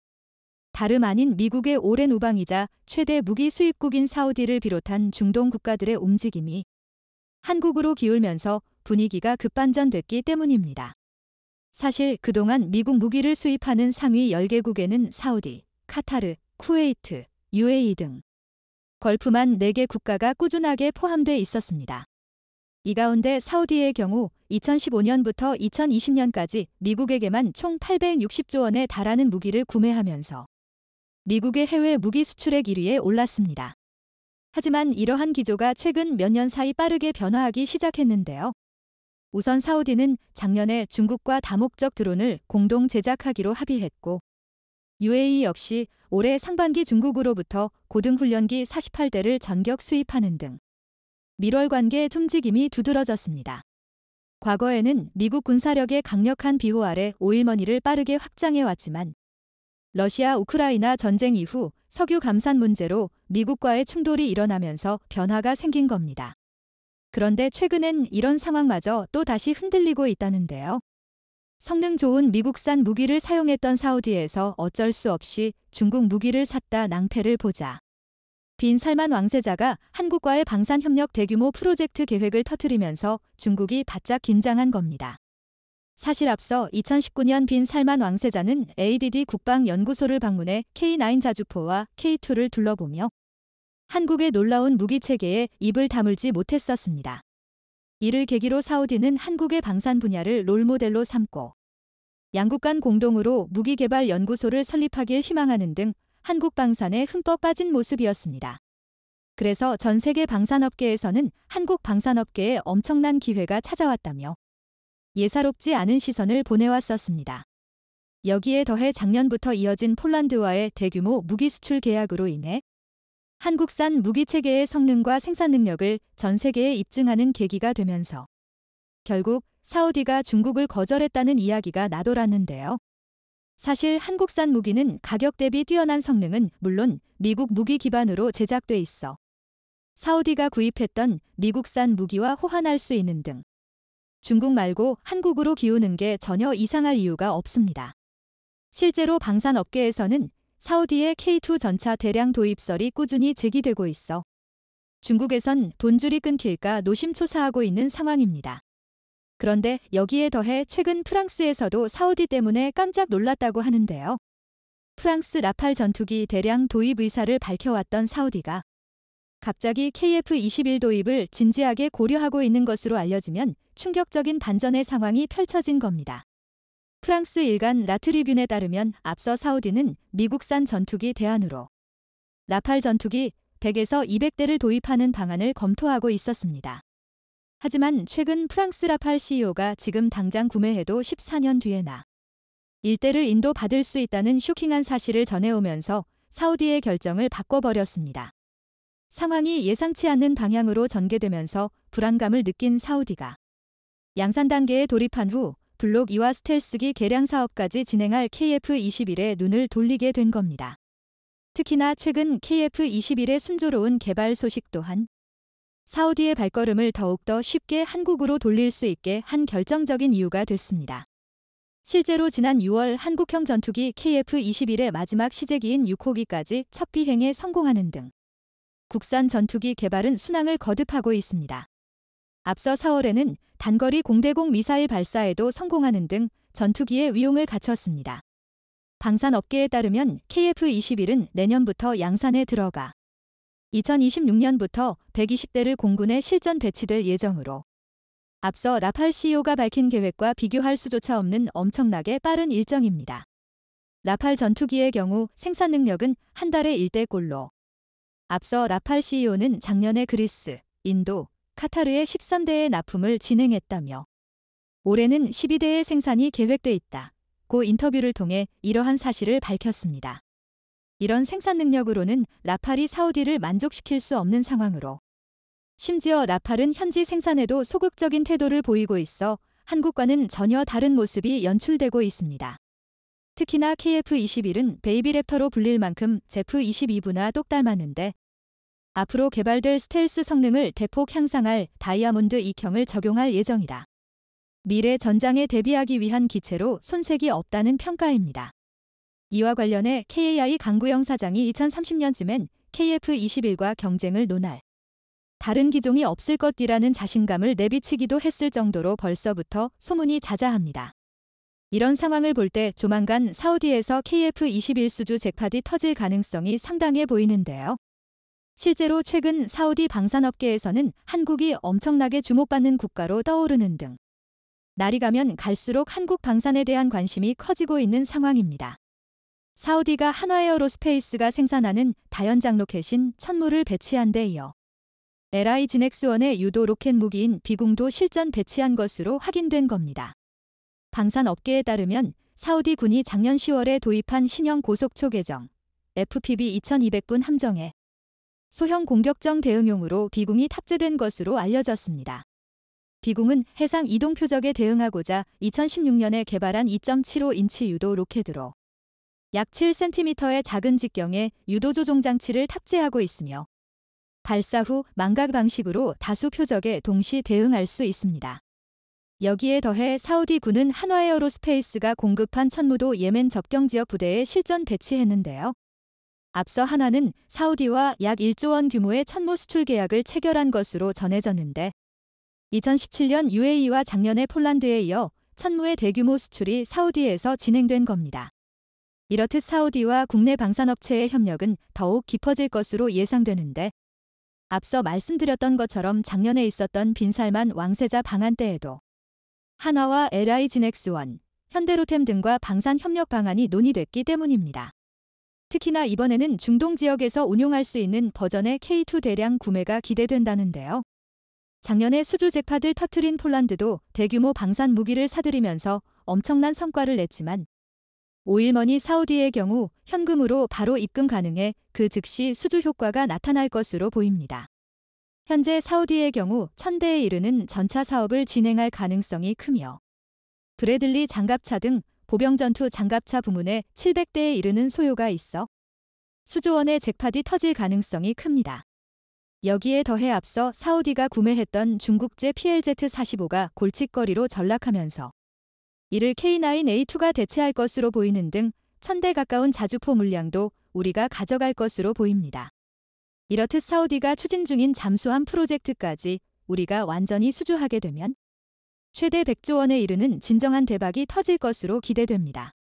다름 아닌 미국의 오랜 우방이자 최대 무기 수입국인 사우디를 비롯한 중동 국가들의 움직임이 한국으로 기울면서 분위기가 급반전됐기 때문입니다. 사실 그동안 미국 무기를 수입하는 상위 10개국에는 사우디, 카타르, 쿠웨이트, UAE 등 걸프만 4개 국가가 꾸준하게 포함돼 있었습니다. 이 가운데 사우디의 경우 2015년부터 2020년까지 미국에게만 총 860조 원에 달하는 무기를 구매하면서 미국의 해외 무기 수출액 1위에 올랐습니다. 하지만 이러한 기조가 최근 몇 년 사이 빠르게 변화하기 시작했는데요. 우선 사우디는 작년에 중국과 다목적 드론을 공동 제작하기로 합의했고, UAE 역시 올해 상반기 중국으로부터 고등훈련기 48대를 전격 수입하는 등 밀월 관계 움직임이 두드러졌습니다. 과거에는 미국 군사력의 강력한 비호 아래 오일머니를 빠르게 확장해왔지만 러시아 우크라이나 전쟁 이후 석유 감산 문제로 미국과의 충돌이 일어나면서 변화가 생긴 겁니다. 그런데 최근엔 이런 상황마저 또 다시 흔들리고 있다는데요. 성능 좋은 미국산 무기를 사용했던 사우디에서 어쩔 수 없이 중국 무기를 샀다 낭패를 보자 빈 살만 왕세자가 한국과의 방산협력 대규모 프로젝트 계획을 터뜨리면서 중국이 바짝 긴장한 겁니다. 사실 앞서 2019년 빈 살만 왕세자는 ADD 국방연구소를 방문해 K9 자주포와 K2를 둘러보며 한국의 놀라운 무기체계에 입을 다물지 못했었습니다. 이를 계기로 사우디는 한국의 방산 분야를 롤모델로 삼고 양국 간 공동으로 무기개발 연구소를 설립하길 희망하는 등 한국 방산에 흠뻑 빠진 모습이었습니다. 그래서 전 세계 방산업계에서는 한국 방산업계에 엄청난 기회가 찾아왔다며 예사롭지 않은 시선을 보내왔었습니다. 여기에 더해 작년부터 이어진 폴란드와의 대규모 무기 수출 계약으로 인해 한국산 무기체계의 성능과 생산 능력을 전 세계에 입증하는 계기가 되면서 결국 사우디가 중국을 거절했다는 이야기가 나돌았는데요. 사실 한국산 무기는 가격 대비 뛰어난 성능은 물론 미국 무기 기반으로 제작돼 있어 사우디가 구입했던 미국산 무기와 호환할 수 있는 등 중국 말고 한국으로 기우는 게 전혀 이상할 이유가 없습니다. 실제로 방산업계에서는 사우디의 K2 전차 대량 도입설이 꾸준히 제기되고 있어 중국에선 돈줄이 끊길까 노심초사하고 있는 상황입니다. 그런데 여기에 더해 최근 프랑스에서도 사우디 때문에 깜짝 놀랐다고 하는데요. 프랑스 라팔 전투기 대량 도입 의사를 밝혀왔던 사우디가 갑자기 KF-21 도입을 진지하게 고려하고 있는 것으로 알려지면 충격적인 반전의 상황이 펼쳐진 겁니다. 프랑스 일간 라트리뷴에 따르면 앞서 사우디는 미국산 전투기 대안으로 라팔 전투기 100에서 200대를 도입하는 방안을 검토하고 있었습니다. 하지만 최근 프랑스 라팔 CEO가 지금 당장 구매해도 14년 뒤에나 일대를 인도받을 수 있다는 쇼킹한 사실을 전해오면서 사우디의 결정을 바꿔버렸습니다. 상황이 예상치 않는 방향으로 전개되면서 불안감을 느낀 사우디가 양산 단계에 돌입한 후 블록 2와 스텔스기 개량 사업까지 진행할 KF-21에 눈을 돌리게 된 겁니다. 특히나 최근 KF-21의 순조로운 개발 소식 또한 사우디의 발걸음을 더욱더 쉽게 한국으로 돌릴 수 있게 한 결정적인 이유가 됐습니다. 실제로 지난 6월 한국형 전투기 KF-21의 마지막 시제기인 6호기까지 첫 비행에 성공하는 등 국산 전투기 개발은 순항을 거듭하고 있습니다. 앞서 4월에는 단거리 공대공 미사일 발사에도 성공하는 등 전투기의 위용을 갖췄습니다. 방산업계에 따르면 KF-21은 내년부터 양산에 들어가 2026년부터 120대를 공군에 실전 배치될 예정으로 앞서 라팔 CEO가 밝힌 계획과 비교할 수조차 없는 엄청나게 빠른 일정입니다. 라팔 전투기의 경우 생산 능력은 한 달에 1대꼴로 앞서 라팔 CEO는 작년에 그리스, 인도, 카타르에 13대의 납품을 진행했다며 올해는 12대의 생산이 계획돼 있다. 고 인터뷰를 통해 이러한 사실을 밝혔습니다. 이런 생산 능력으로는 라팔이 사우디를 만족시킬 수 없는 상황으로 심지어 라팔은 현지 생산에도 소극적인 태도를 보이고 있어 한국과는 전혀 다른 모습이 연출되고 있습니다. 특히나 KF-21은 베이비랩터로 불릴 만큼 제프-22보다 똑 닮았는데 앞으로 개발될 스텔스 성능을 대폭 향상할 다이아몬드 2형을 적용할 예정이라 미래 전장에 대비하기 위한 기체로 손색이 없다는 평가입니다. 이와 관련해 KAI 강구영 사장이 2030년쯤엔 KF-21과 경쟁을 논할 다른 기종이 없을 것이라는 자신감을 내비치기도 했을 정도로 벌써부터 소문이 자자합니다. 이런 상황을 볼 때 조만간 사우디에서 KF-21 수주 잭팟이 터질 가능성이 상당해 보이는데요. 실제로 최근 사우디 방산업계에서는 한국이 엄청나게 주목받는 국가로 떠오르는 등 날이 가면 갈수록 한국 방산에 대한 관심이 커지고 있는 상황입니다. 사우디가 한화에어로스페이스가 생산하는 다연장 로켓인 천무를 배치한 데 이어 LI 지넥스1의 유도 로켓 무기인 비궁도 실전 배치한 것으로 확인된 겁니다. 방산업계에 따르면 사우디 군이 작년 10월에 도입한 신형 고속초 계정 FPV 2200분 함정에 소형 공격정 대응용으로 비궁이 탑재된 것으로 알려졌습니다. 비궁은 해상 이동 표적에 대응하고자 2016년에 개발한 2.75인치 유도 로켓으로 약 7cm의 작은 직경에 유도 조종 장치를 탑재하고 있으며 발사 후 망각 방식으로 다수 표적에 동시 대응할 수 있습니다. 여기에 더해 사우디 군은 한화에어로스페이스가 공급한 천무도 예멘 접경지역 부대에 실전 배치했는데요. 앞서 한화는 사우디와 약 1조 원 규모의 천무 수출 계약을 체결한 것으로 전해졌는데 2017년 UAE와 작년에 폴란드에 이어 천무의 대규모 수출이 사우디에서 진행된 겁니다. 이렇듯 사우디와 국내 방산업체의 협력은 더욱 깊어질 것으로 예상되는데 앞서 말씀드렸던 것처럼 작년에 있었던 빈살만 왕세자 방한 때에도 한화와 LI 지넥스1, 현대로템 등과 방산 협력 방안이 논의됐기 때문입니다. 특히나 이번에는 중동 지역에서 운용할 수 있는 버전의 K2 대량 구매가 기대된다는데요. 작년에 수주 잭팟을 터뜨린 폴란드도 대규모 방산 무기를 사들이면서 엄청난 성과를 냈지만 오일머니 사우디의 경우 현금으로 바로 입금 가능해 그 즉시 수주 효과가 나타날 것으로 보입니다. 현재 사우디의 경우 1000대에 이르는 전차 사업을 진행할 가능성이 크며 브래들리 장갑차 등 보병전투 장갑차 부문에 700대에 이르는 소요가 있어 수조 원의 잭팟이 터질 가능성이 큽니다. 여기에 더해 앞서 사우디가 구매했던 중국제 PLZ-45가 골칫거리로 전락하면서 이를 K9A2가 대체할 것으로 보이는 등 1000대 가까운 자주포 물량도 우리가 가져갈 것으로 보입니다. 이렇듯 사우디가 추진 중인 잠수함 프로젝트까지 우리가 완전히 수주하게 되면 최대 100조 원에 이르는 진정한 대박이 터질 것으로 기대됩니다.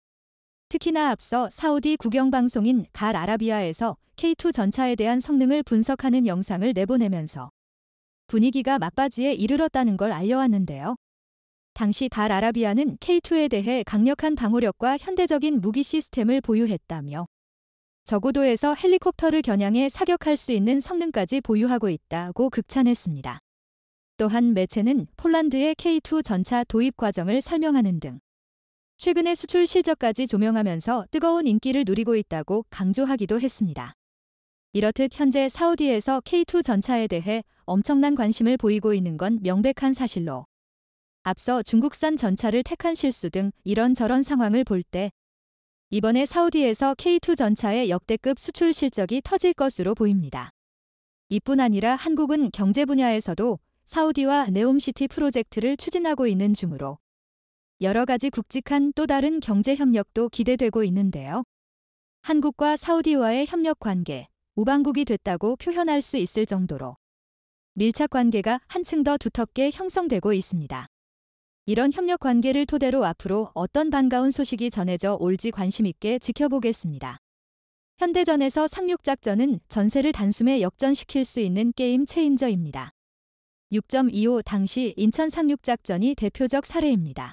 특히나 앞서 사우디 국영방송인 갈 아라비아에서 K2 전차에 대한 성능을 분석하는 영상을 내보내면서 분위기가 막바지에 이르렀다는 걸 알려왔는데요. 당시 갈 아라비아는 K2에 대해 강력한 방호력과 현대적인 무기 시스템을 보유했다며 저고도에서 헬리콥터를 겨냥해 사격할 수 있는 성능까지 보유하고 있다고 극찬했습니다. 또한 매체는 폴란드의 K2 전차 도입 과정을 설명하는 등 최근의 수출 실적까지 조명하면서 뜨거운 인기를 누리고 있다고 강조하기도 했습니다. 이렇듯 현재 사우디에서 K2 전차에 대해 엄청난 관심을 보이고 있는 건 명백한 사실로 앞서 중국산 전차를 택한 실수 등 이런저런 상황을 볼 때 이번에 사우디에서 K2 전차의 역대급 수출 실적이 터질 것으로 보입니다. 이뿐 아니라 한국은 경제 분야에서도 사우디와 네옴시티 프로젝트를 추진하고 있는 중으로 여러 가지 굵직한 또 다른 경제 협력도 기대되고 있는데요. 한국과 사우디와의 협력 관계, 우방국이 됐다고 표현할 수 있을 정도로 밀착 관계가 한층 더 두텁게 형성되고 있습니다. 이런 협력 관계를 토대로 앞으로 어떤 반가운 소식이 전해져 올지 관심 있게 지켜보겠습니다. 현대전에서 상륙작전은 전세를 단숨에 역전시킬 수 있는 게임 체인저입니다. 6.25 당시 인천 상륙작전이 대표적 사례입니다.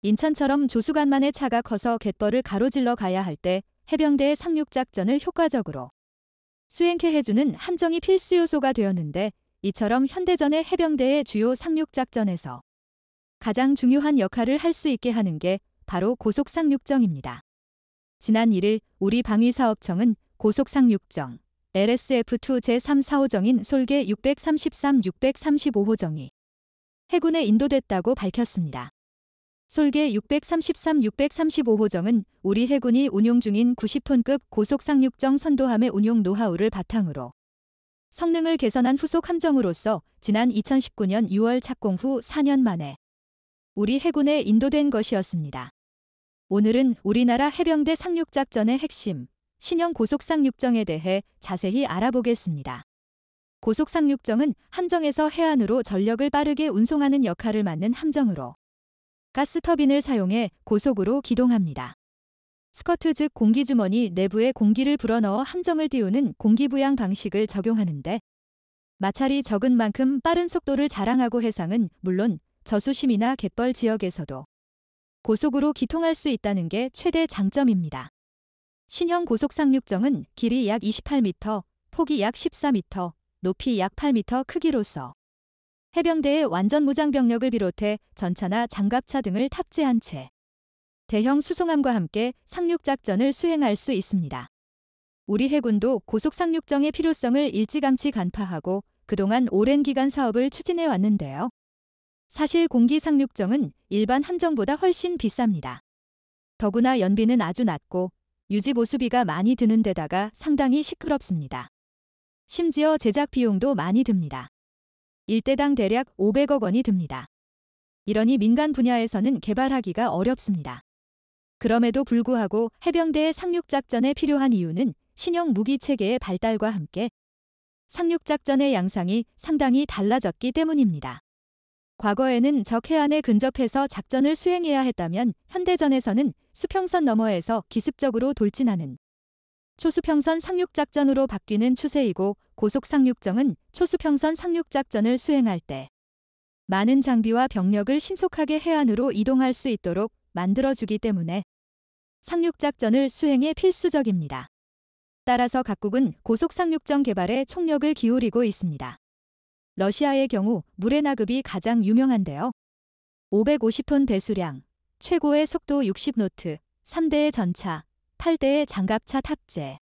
인천처럼 조수간만의 차가 커서 갯벌을 가로질러 가야 할 때 해병대의 상륙작전을 효과적으로 수행케 해주는 함정이 필수 요소가 되었는데 이처럼 현대전의 해병대의 주요 상륙작전에서 가장 중요한 역할을 할 수 있게 하는 게 바로 고속상륙정입니다. 지난 1일 우리 방위사업청은 고속상륙정 LSF2 제3사호정인 솔개 633-635호정이 해군에 인도됐다고 밝혔습니다. 솔개 633-635호정은 우리 해군이 운용 중인 90톤급 고속상륙정 선도함의 운용 노하우를 바탕으로 성능을 개선한 후속 함정으로서 지난 2019년 6월 착공 후 4년 만에 우리 해군에 인도된 것이었습니다. 오늘은 우리나라 해병대 상륙작전의 핵심, 신형 고속상륙정에 대해 자세히 알아보겠습니다. 고속상륙정은 함정에서 해안으로 전력을 빠르게 운송하는 역할을 맡는 함정으로 가스터빈을 사용해 고속으로 기동합니다. 스커트 즉 공기주머니 내부에 공기를 불어넣어 함정을 띄우는 공기부양 방식을 적용하는데 마찰이 적은 만큼 빠른 속도를 자랑하고 해상은 물론 저수심이나 갯벌 지역에서도 고속으로 기통할 수 있다는 게 최대 장점입니다. 신형 고속상륙정은 길이 약 28m, 폭이 약 14m, 높이 약 8m 크기로서 해병대의 완전 무장 병력을 비롯해 전차나 장갑차 등을 탑재한 채 대형 수송함과 함께 상륙작전을 수행할 수 있습니다. 우리 해군도 고속상륙정의 필요성을 일찌감치 간파하고 그동안 오랜 기간 사업을 추진해 왔는데요. 사실 공기상륙정은 일반 함정보다 훨씬 비쌉니다. 더구나 연비는 아주 낮고 유지보수비가 많이 드는 데다가 상당히 시끄럽습니다. 심지어 제작 비용도 많이 듭니다. 1대당 대략 500억 원이 듭니다. 이러니 민간 분야에서는 개발하기가 어렵습니다. 그럼에도 불구하고 해병대의 상륙작전에 필요한 이유는 신형 무기체계의 발달과 함께 상륙작전의 양상이 상당히 달라졌기 때문입니다. 과거에는 적 해안에 근접해서 작전을 수행해야 했다면 현대전에서는 수평선 너머에서 기습적으로 돌진하는 초수평선 상륙작전으로 바뀌는 추세이고 고속상륙정은 초수평선 상륙작전을 수행할 때 많은 장비와 병력을 신속하게 해안으로 이동할 수 있도록 만들어주기 때문에 상륙작전을 수행에 필수적입니다. 따라서 각국은 고속상륙정 개발에 총력을 기울이고 있습니다. 러시아의 경우 물의 나급이 가장 유명한데요. 550톤 배수량, 최고의 속도 60노트, 3대의 전차, 8대의 장갑차 탑재,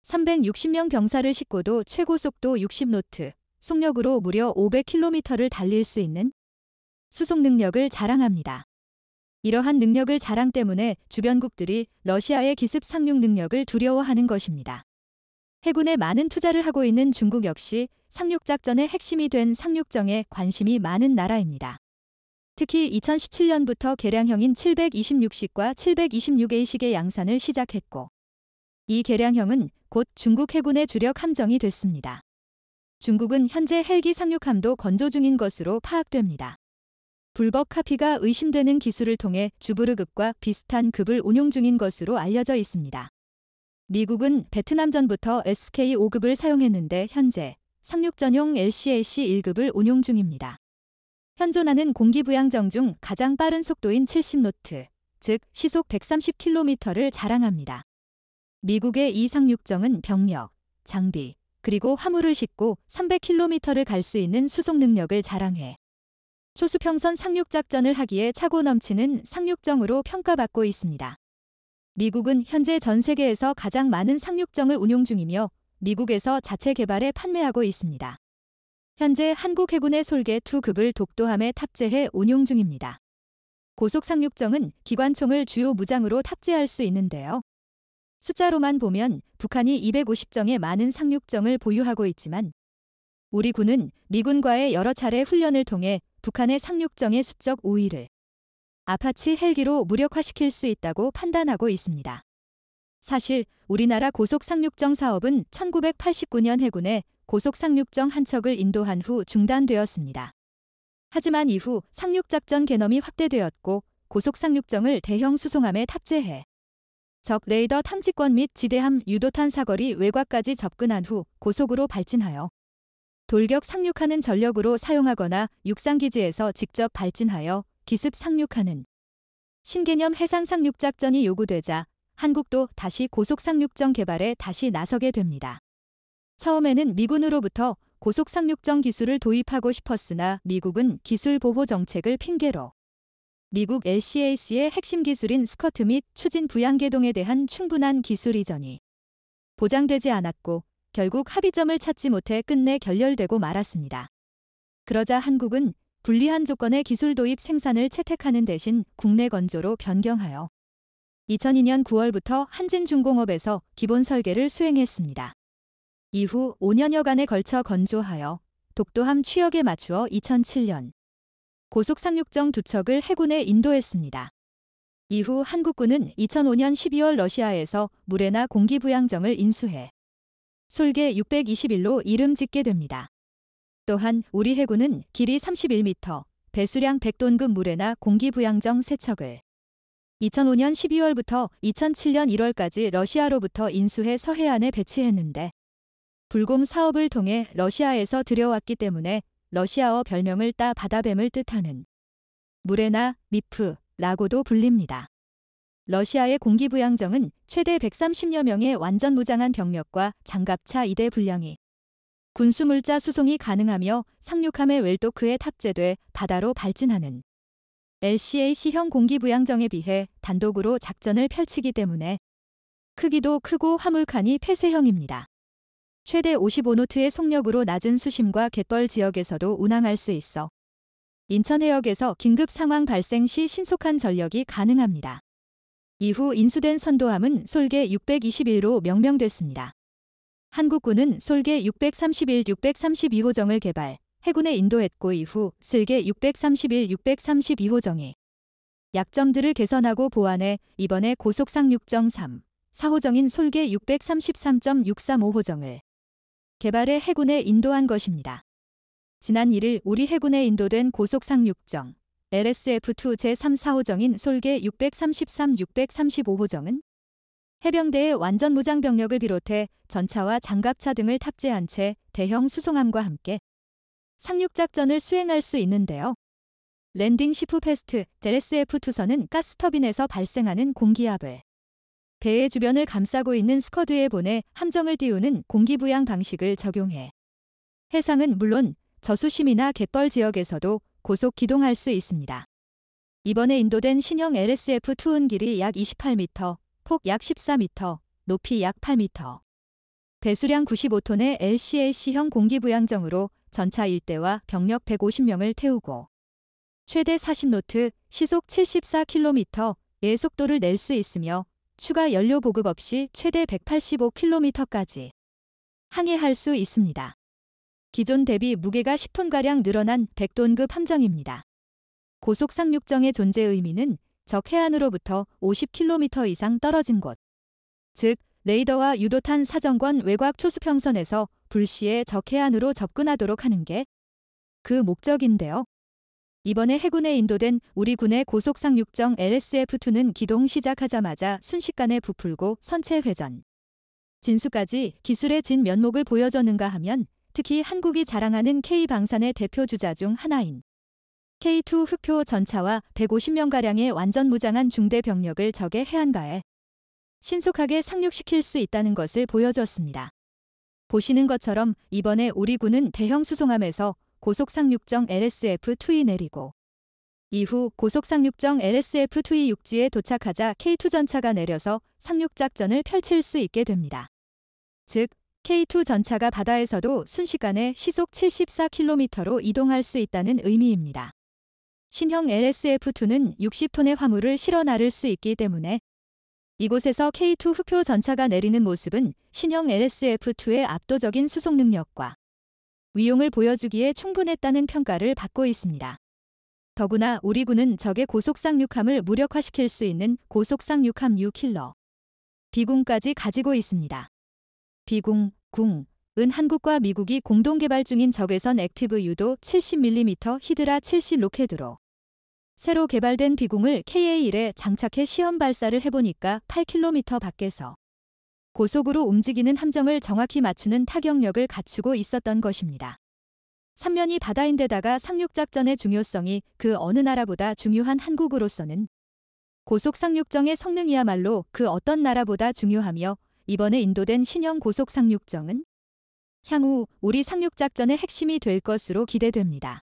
360명 병사를 싣고도 최고 속도 60노트, 속력으로 무려 500km를 달릴 수 있는 수송 능력을 자랑합니다. 이러한 능력을 자랑 때문에 주변국들이 러시아의 기습 상륙 능력을 두려워하는 것입니다. 해군에 많은 투자를 하고 있는 중국 역시 상륙작전의 핵심이 된 상륙정에 관심이 많은 나라입니다. 특히 2017년부터 개량형인 726식과 726A식의 양산을 시작했고 이 개량형은 곧 중국 해군의 주력 함정이 됐습니다. 중국은 현재 헬기 상륙함도 건조 중인 것으로 파악됩니다. 불법 카피가 의심되는 기술을 통해 주브르급과 비슷한 급을 운용 중인 것으로 알려져 있습니다. 미국은 베트남전부터 SK-5급을 사용했는데 현재 상륙전용 LCAC-1급을 운용 중입니다. 현존하는 공기부양정 중 가장 빠른 속도인 70노트, 즉 시속 130km를 자랑합니다. 미국의 이 상륙정은 병력, 장비, 그리고 화물을 싣고 300km를 갈 수 있는 수송 능력을 자랑해 초수평선 상륙작전을 하기에 차고 넘치는 상륙정으로 평가받고 있습니다. 미국은 현재 전 세계에서 가장 많은 상륙정을 운용 중이며 미국에서 자체 개발해 판매하고 있습니다. 현재 한국 해군의 솔개 2급을 독도함에 탑재해 운용 중입니다. 고속상륙정은 기관총을 주요 무장으로 탑재할 수 있는데요. 숫자로만 보면 북한이 250정의 많은 상륙정을 보유하고 있지만 우리 군은 미군과의 여러 차례 훈련을 통해 북한의 상륙정의 수적 우위를 아파치 헬기로 무력화시킬 수 있다고 판단하고 있습니다. 사실 우리나라 고속상륙정 사업은 1989년 해군에 고속상륙정 한 척을 인도한 후 중단되었습니다. 하지만 이후 상륙작전 개념이 확대되었고 고속상륙정을 대형 수송함에 탑재해 적 레이더 탐지권 및 지대함 유도탄 사거리 외곽까지 접근한 후 고속으로 발진하여 돌격 상륙하는 전력으로 사용하거나 육상기지에서 직접 발진하여 기습 상륙하는 신개념 해상 상륙작전이 요구되자 한국도 다시 고속상륙정 개발에 다시 나서게 됩니다. 처음에는 미군으로부터 고속상륙정 기술을 도입하고 싶었으나 미국은 기술 보호 정책을 핑계로 미국 LCAC의 핵심 기술인 스커트 및 추진 부양계동에 대한 충분한 기술 이전이 보장되지 않았고 결국 합의점을 찾지 못해 끝내 결렬되고 말았습니다. 그러자 한국은 불리한 조건의 기술 도입 생산을 채택하는 대신 국내 건조로 변경하여 2002년 9월부터 한진중공업에서 기본 설계를 수행했습니다. 이후 5년여간에 걸쳐 건조하여 독도함 취역에 맞추어 2007년 고속상륙정 2척을 해군에 인도했습니다. 이후 한국군은 2005년 12월 러시아에서 무레나 공기부양정을 인수해 솔개 621로 이름 짓게 됩니다. 또한 우리 해군은 길이 31m, 배수량 100톤급 무레나 공기부양정 3척을 2005년 12월부터 2007년 1월까지 러시아로부터 인수해 서해안에 배치했는데 불공 사업을 통해 러시아에서 들여왔기 때문에 러시아어 별명을 따 바다뱀을 뜻하는 무레나 미프라고도 불립니다. 러시아의 공기부양정은 최대 130여 명의 완전 무장한 병력과 장갑차 2대 분량이 군수물자 수송이 가능하며 상륙함에 웰도크에 탑재돼 바다로 발진하는 LCAC형 공기부양정에 비해 단독으로 작전을 펼치기 때문에 크기도 크고 화물칸이 폐쇄형입니다. 최대 55노트의 속력으로 낮은 수심과 갯벌 지역에서도 운항할 수 있어 인천해역에서 긴급 상황 발생 시 신속한 전력이 가능합니다. 이후 인수된 선도함은 솔개 621로 명명됐습니다. 한국군은 솔개 631, 632호정을 개발, 해군에 인도했고 이후 슬개 631, 632호정이 약점들을 개선하고 보완해 이번에 고속상륙정 3, 4호정인 솔개 633.635호정을 개발해 해군에 인도한 것입니다. 지난 1일 우리 해군에 인도된 고속상륙정 LSF2 제3, 4호정인 솔개 633, 635호정은 해병대의 완전 무장 병력을 비롯해 전차와 장갑차 등을 탑재한 채 대형 수송함과 함께 상륙작전을 수행할 수 있는데요. 랜딩 시프 패스트 LSF2선은 가스터빈에서 발생하는 공기압을 배의 주변을 감싸고 있는 스커드에 보내 함정을 띄우는 공기부양 방식을 적용해 해상은 물론 저수심이나 갯벌 지역에서도 고속 기동할 수 있습니다. 이번에 인도된 신형 LSF2은 길이 약 28m, 폭 약 14m, 높이 약 8m. 배수량 95톤의 LCAC형 공기부양정으로 전차 1대와 병력 150명을 태우고 최대 40노트, 시속 74km의 속도를 낼 수 있으며 추가 연료 보급 없이 최대 185km까지 항해할 수 있습니다. 기존 대비 무게가 10톤가량 늘어난 100톤급 함정입니다. 고속상륙정의 존재 의미는 적 해안으로부터 50km 이상 떨어진 곳, 즉 레이더와 유도탄 사정권 외곽 초수평선에서 불시에 적 해안으로 접근하도록 하는 게 그 목적인데요. 이번에 해군에 인도된 우리 군의 고속상륙정 LSF2는 기동 시작하자마자 순식간에 부풀고 선체 회전, 진수까지 기술의 진 면목을 보여줬는가 하면 특히 한국이 자랑하는 K방산의 대표 주자 중 하나인 K2 흑표 전차와 150명가량의 완전 무장한 중대 병력을 적의 해안가에 신속하게 상륙시킬 수 있다는 것을 보여주었습니다. 보시는 것처럼 이번에 우리 군은 대형 수송함에서 고속상륙정 LSF2이 내리고 이후 고속상륙정 LSF2이 육지에 도착하자 K2 전차가 내려서 상륙작전을 펼칠 수 있게 됩니다. 즉 K2 전차가 바다에서도 순식간에 시속 74km로 이동할 수 있다는 의미입니다. 신형 LSF2는 60톤의 화물을 실어 나를 수 있기 때문에 이곳에서 K2 흑표 전차가 내리는 모습은 신형 LSF2의 압도적인 수송 능력과 위용을 보여주기에 충분했다는 평가를 받고 있습니다. 더구나 우리 군은 적의 고속상륙함을 무력화시킬 수 있는 고속상륙함 U-킬러 비궁까지 가지고 있습니다. 비궁, 궁은 한국과 미국이 공동 개발 중인 적외선 액티브 유도 70mm 히드라 70 로켓으로 새로 개발된 비궁을 KA-1에 장착해 시험 발사를 해보니까 8km 밖에서 고속으로 움직이는 함정을 정확히 맞추는 타격력을 갖추고 있었던 것입니다. 삼면이 바다인데다가 상륙작전의 중요성이 그 어느 나라보다 중요한 한국으로서는 고속상륙정의 성능이야말로 그 어떤 나라보다 중요하며 이번에 인도된 신형 고속상륙정은 향후 우리 상륙작전의 핵심이 될 것으로 기대됩니다.